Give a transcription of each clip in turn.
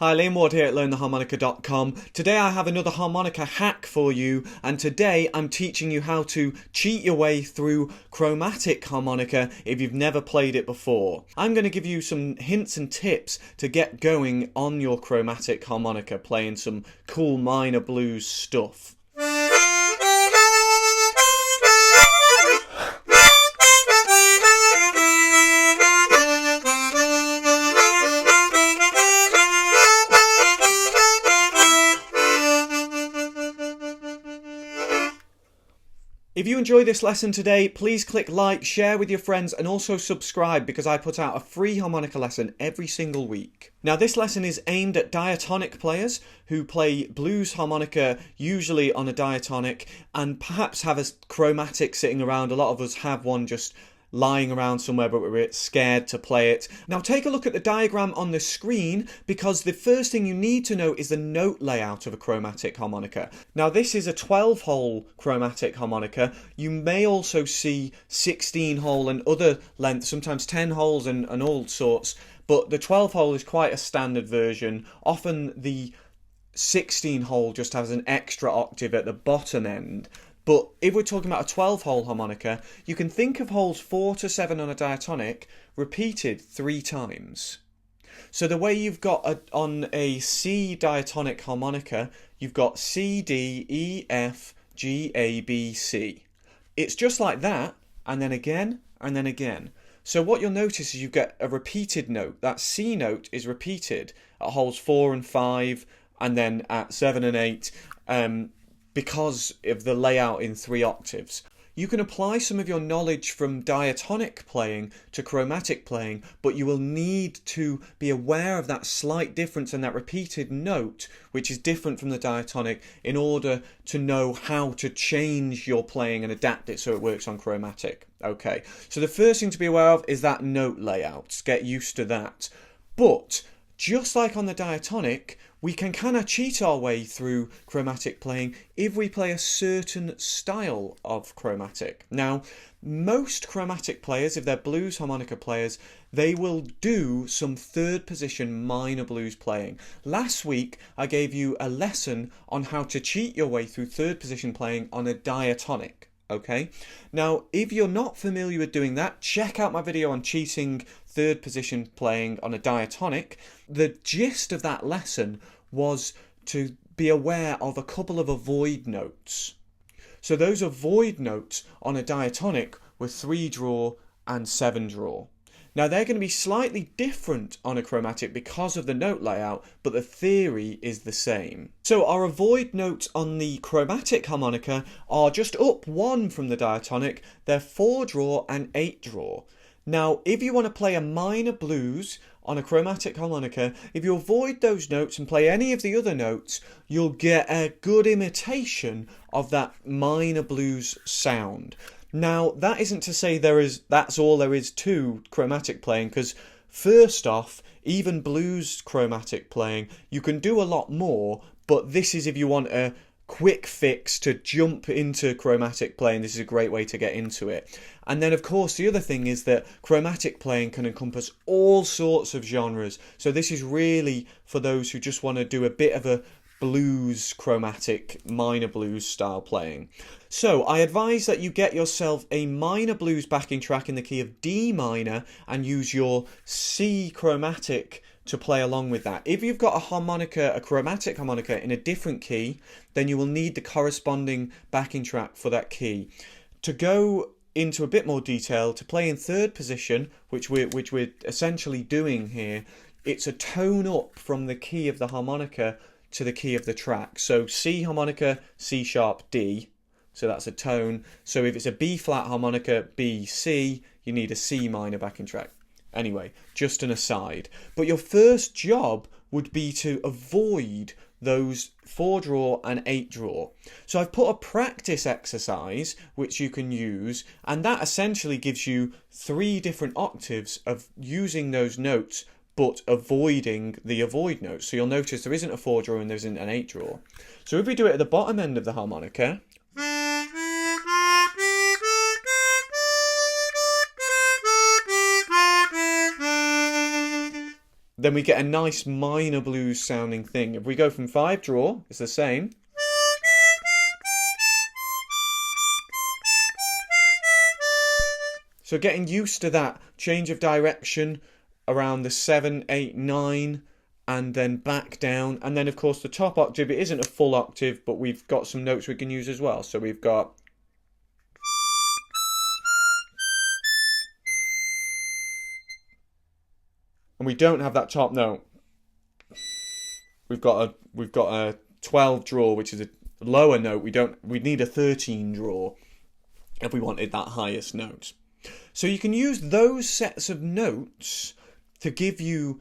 Hi, Liam Ward here at LearnTheHarmonica.com. Today I have another harmonica hack for you, and today I'm teaching you how to cheat your way through chromatic harmonica if you've never played it before. I'm going to give you some hints and tips to get going on your chromatic harmonica, playing some cool minor blues stuff. If you enjoyed this lesson today, please click like, share with your friends, and also subscribe because I put out a free harmonica lesson every single week. Now, this lesson is aimed at diatonic players who play blues harmonica usually on a diatonic and perhaps have a chromatic sitting around. A lot of us have one just lying around somewhere, but we're a bit scared to play it. Now take a look at the diagram on the screen, because the first thing you need to know is the note layout of a chromatic harmonica. Now this is a 12-hole chromatic harmonica. You may also see 16-hole and other lengths, sometimes 10 holes and all sorts, but the 12-hole is quite a standard version. Often the 16-hole just has an extra octave at the bottom end. But if we're talking about a 12-hole harmonica, you can think of holes 4 to 7 on a diatonic repeated 3 times. So the way you've got on a C diatonic harmonica, you've got C, D, E, F, G, A, B, C. It's just like that, and then again, and then again. So what you'll notice is you get a repeated note. That C note is repeated at holes 4 and 5, and then at 7 and 8, because of the layout in 3 octaves. You can apply some of your knowledge from diatonic playing to chromatic playing, but you will need to be aware of that slight difference and that repeated note, which is different from the diatonic, in order to know how to change your playing and adapt it so it works on chromatic. Okay, so the first thing to be aware of is that note layout. Get used to that. But just like on the diatonic, we can kind of cheat our way through chromatic playing if we play a certain style of chromatic. Now, most chromatic players, if they're blues harmonica players, they will do some third position minor blues playing. Last week, I gave you a lesson on how to cheat your way through third position playing on a diatonic. Okay, now if you're not familiar with doing that, check out my video on cheating third position playing on a diatonic. The gist of that lesson was to be aware of a couple of avoid notes. So those avoid notes on a diatonic were 3 draw and 7 draw. Now they're going to be slightly different on a chromatic because of the note layout, but the theory is the same. So our avoid notes on the chromatic harmonica are just up 1 from the diatonic. They're 4 draw and 8 draw. Now if you want to play a minor blues on a chromatic harmonica, if you avoid those notes and play any of the other notes, you'll get a good imitation of that minor blues sound. Now, that isn't to say that's all there is to chromatic playing, because first off, even blues chromatic playing, you can do a lot more, but this is if you want a quick fix to jump into chromatic playing. This is a great way to get into it. And then, of course, the other thing is that chromatic playing can encompass all sorts of genres. So this is really for those who just want to do a bit of a blues chromatic minor blues style playing. So I advise that you get yourself a minor blues backing track in the key of D minor and use your C chromatic to play along with that. If you've got a chromatic harmonica in a different key, then you will need the corresponding backing track for that key. To go into a bit more detail, to play in third position, which we're essentially doing here, it's a tone up from the key of the harmonica to the key of the track. So C harmonica, C sharp, D. So that's a tone. So if it's a B flat harmonica, B, C, you need a C minor backing track. Anyway, just an aside. But your first job would be to avoid those 4 draw and 8 draw. So I've put a practice exercise which you can use, and that essentially gives you 3 different octaves of using those notes but avoiding the avoid notes. So you'll notice there isn't a 4 draw and there isn't an 8 draw. So if we do it at the bottom end of the harmonica, then we get a nice minor blues sounding thing. If we go from 5 draw, it's the same. So getting used to that change of direction around the 7, 8, 9, and then back down. And then, of course, the top octave, it isn't a full octave, but we've got some notes we can use as well. So we've got... And we don't have that top note. We've got a 12 draw, which is a lower note. We need a 13 draw if we wanted that highest note. So you can use those sets of notes to give you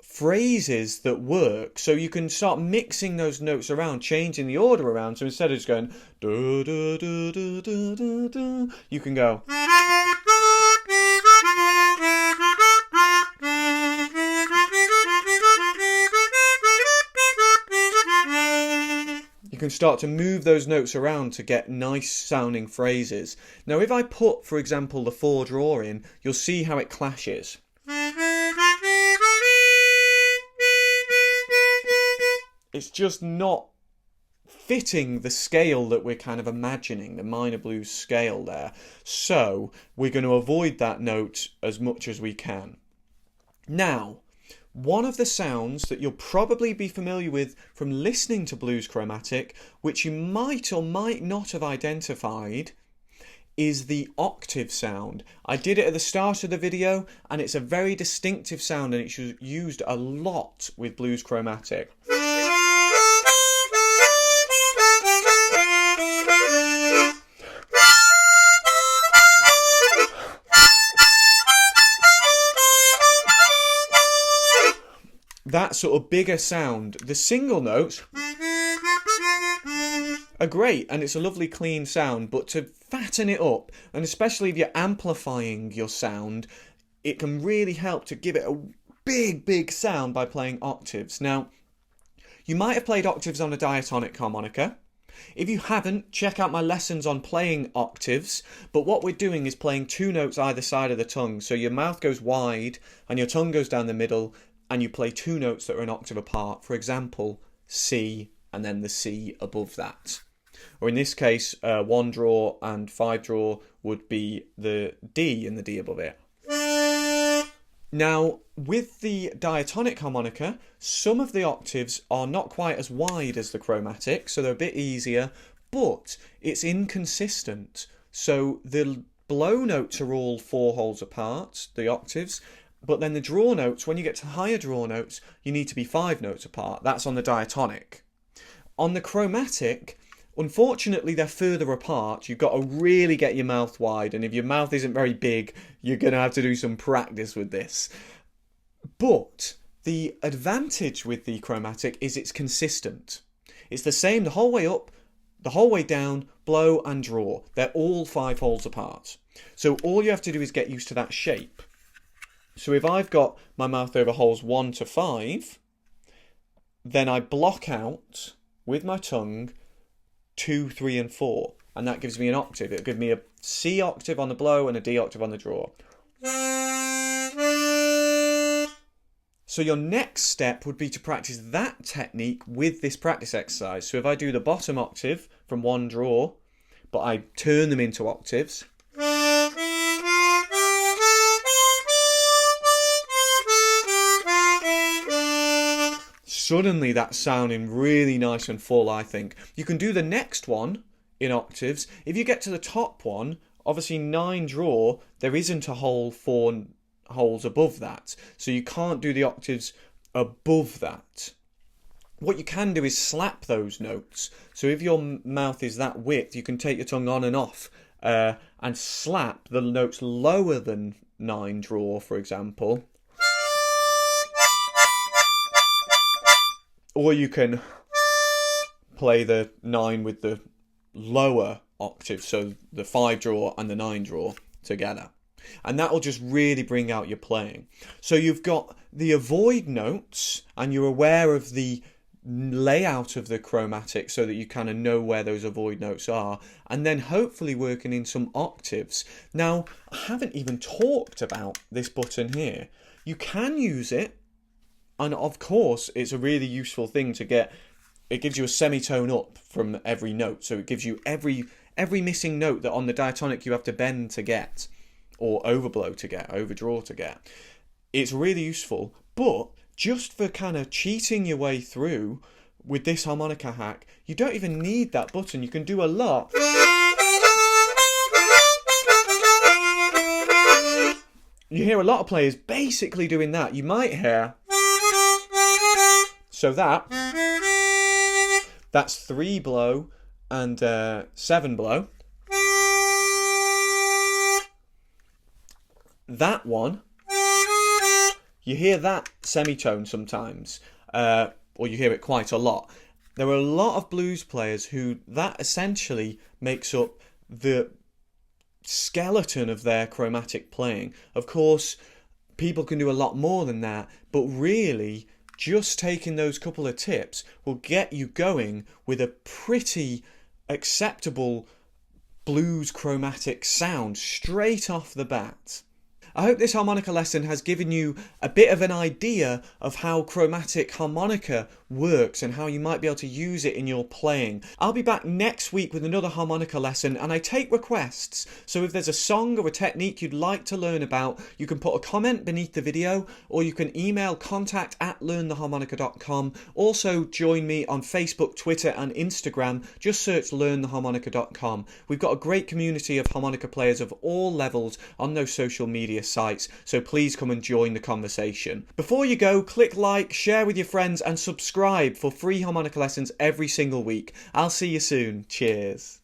phrases that work. So you can start mixing those notes around, changing the order around. So instead of just going da, da, da, da, da, da, da, you can go. You can start to move those notes around to get nice sounding phrases. Now if I put, for example, the 4 draw in, you'll see how it clashes. It's just not fitting the scale that we're kind of imagining, the minor blues scale there. So we're going to avoid that note as much as we can. Now, one of the sounds that you'll probably be familiar with from listening to blues chromatic, which you might or might not have identified, is the octave sound. I did it at the start of the video, and it's a very distinctive sound, and it's used a lot with blues chromatic. That sort of bigger sound. The single notes are great, and it's a lovely clean sound, but to fatten it up, and especially if you're amplifying your sound, it can really help to give it a big sound by playing octaves. Now, you might have played octaves on a diatonic harmonica. If you haven't, check out my lessons on playing octaves, but what we're doing is playing 2 notes either side of the tongue, so your mouth goes wide and your tongue goes down the middle, and you play 2 notes that are an octave apart. For example, C and then the C above that. Or in this case, 1 draw and 5 draw would be the D and the D above it. Now, with the diatonic harmonica, some of the octaves are not quite as wide as the chromatic, so they're a bit easier, but it's inconsistent. So the blow notes are all 4 holes apart, the octaves, but then the draw notes, when you get to higher draw notes, you need to be 5 notes apart. That's on the diatonic. On the chromatic, unfortunately, they're further apart. You've got to really get your mouth wide, and if your mouth isn't very big, you're going to have to do some practice with this. But the advantage with the chromatic is it's consistent. It's the same the whole way up, the whole way down, blow and draw. They're all 5 holes apart. So all you have to do is get used to that shape. So if I've got my mouth over holes 1 to 5, then I block out with my tongue 2, 3 and 4, and that gives me an octave. It'll give me a C octave on the blow and a D octave on the draw. So your next step would be to practice that technique with this practice exercise. So if I do the bottom octave from 1 draw, but I turn them into octaves, suddenly that's sounding really nice and full, I think. You can do the next one in octaves. If you get to the top one, obviously 9 draw, there isn't a hole 4 holes above that. So you can't do the octaves above that. What you can do is slap those notes. So if your mouth is that width, you can take your tongue on and off and slap the notes lower than 9 draw, for example. Or you can play the 9 with the lower octave, so the 5 draw and the 9 draw together. And that will just really bring out your playing. So you've got the avoid notes, and you're aware of the layout of the chromatic so that you kind of know where those avoid notes are, and then hopefully working in some octaves. Now, I haven't even talked about this button here. You can use it And of course, it's a really useful thing to get. It gives you a semitone up from every note. So it gives you every missing note that on the diatonic you have to bend to get, or overblow to get, overdraw to get. It's really useful. But just for kind of cheating your way through with this harmonica hack, you don't even need that button. You can do a lot. You hear a lot of players basically doing that. You might hear. So that's 3 blow and 7 blow. That one, you hear that semitone sometimes, or you hear it quite a lot. There are a lot of blues players who that essentially makes up the skeleton of their chromatic playing. Of course, people can do a lot more than that, but really, just taking those couple of tips will get you going with a pretty acceptable blues chromatic sound straight off the bat. I hope this harmonica lesson has given you a bit of an idea of how chromatic harmonica works and how you might be able to use it in your playing. I'll be back next week with another harmonica lesson, and I take requests, so if there's a song or a technique you'd like to learn about, you can put a comment beneath the video, or you can email contact@LearnTheHarmonica.com. Also join me on Facebook, Twitter and Instagram. Just search LearnTheHarmonica.com. We've got a great community of harmonica players of all levels on those social media sites, so please come and join the conversation. Before you go, click like, share with your friends and subscribe for free harmonica lessons every single week. I'll see you soon. Cheers.